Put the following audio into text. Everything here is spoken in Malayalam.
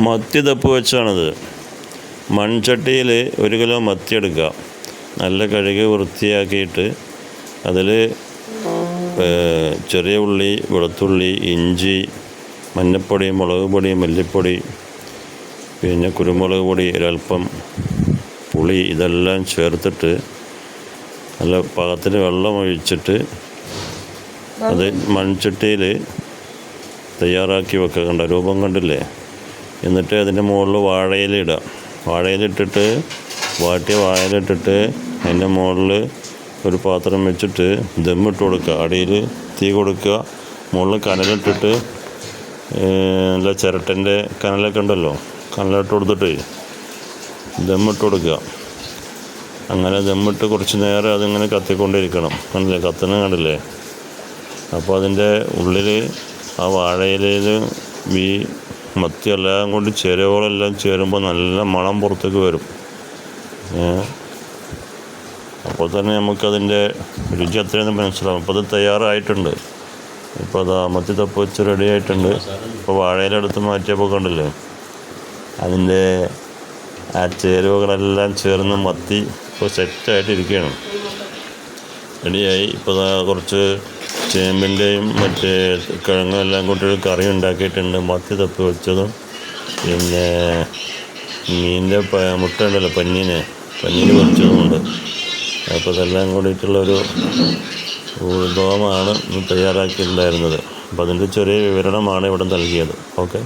മത്തി തപ്പ് വെച്ചാണത്. മൺചട്ടിയിൽ 1 കിലോ മത്തി എടുക്കുക. നല്ല കഴുകി വൃത്തിയാക്കിയിട്ട് അതിൽ ചെറിയ ഉള്ളി, വെളുത്തുള്ളി, ഇഞ്ചി, മഞ്ഞൾപ്പൊടി, മുളക് പൊടി, മല്ലിപ്പൊടി, പിന്നെ കുരുമുളക് പൊടി, ഒരൽപ്പം പുളി ഇതെല്ലാം ചേർത്തിട്ട് നല്ല പാകത്തിന് വെള്ളം ഒഴിച്ചിട്ട് അത് മൺചട്ടിയിൽ തയ്യാറാക്കി വെക്കുക. കണ്ട രൂപം കണ്ടില്ലേ? എന്നിട്ട് അതിൻ്റെ മുകളിൽ വാഴയിലിടുക. വാഴയിലിട്ടിട്ട് വാട്ടിയ വാഴയിലിട്ടിട്ട് അതിൻ്റെ മുകളിൽ ഒരു പാത്രം വെച്ചിട്ട് ദമ്മിട്ട് കൊടുക്കുക. അടിയിൽ തീ കൊടുക്കുക. മുകളിൽ കനലിട്ടിട്ട് നല്ല ചിരട്ടൻ്റെ കനലൊക്കെ ഉണ്ടല്ലോ, കനലിട്ട് കൊടുത്തിട്ട് ദമ്മിട്ട് കൊടുക്കുക. അങ്ങനെ ദമ്മിട്ട് കുറച്ച് നേരം അതിങ്ങനെ കത്തിക്കൊണ്ടിരിക്കണം. കണ്ടില്ലേ? കത്തുന്ന കണ്ടില്ലേ? അപ്പോൾ അതിൻ്റെ ഉള്ളിൽ ആ വാഴയിലയിൽ ഈ മത്തിയെല്ലാം കൊണ്ട് ചേരുവകളെല്ലാം ചേരുമ്പോൾ നല്ല മണം പുറത്തേക്ക് വരും. അപ്പോൾ തന്നെ നമുക്കതിൻ്റെ രുചി അത്രയും മനസ്സിലാവും. അപ്പോൾ അത് തയ്യാറായിട്ടുണ്ട്. ഇപ്പോൾ അത് മത്തി തപ്പ് വെച്ച് റെഡി ആയിട്ടുണ്ട്. ഇപ്പോൾ വാഴയിലെടുത്ത് മാറ്റിയപ്പോൾ കണ്ടില്ലേ? അതിൻ്റെ ആ ചേരുവകളെല്ലാം ചേർന്ന് മത്തി ഇപ്പോൾ സെറ്റായിട്ടിരിക്കുകയാണ്, റെഡിയായി. ഇപ്പോൾ കുറച്ച് ചേമ്പിൻ്റെയും മറ്റേ കിഴങ്ങും എല്ലാം കൂട്ടി കറി ഉണ്ടാക്കിയിട്ടുണ്ട്. മത്തി തപ്പി വെച്ചതും പിന്നെ മീനിൻ്റെ മുട്ട ഉണ്ടല്ലോ, പന്നീൻ പൊരിച്ചതുമുണ്ട്. അപ്പോൾ ഇതെല്ലാം കൂടിയിട്ടുള്ളൊരു വിഭവമാണ് തയ്യാറാക്കിയിട്ടുണ്ടായിരുന്നത്. അപ്പോൾ അതിൻ്റെ ചെറിയ വിവരണമാണ് ഇവിടെ നൽകിയത്. ഓക്കെ.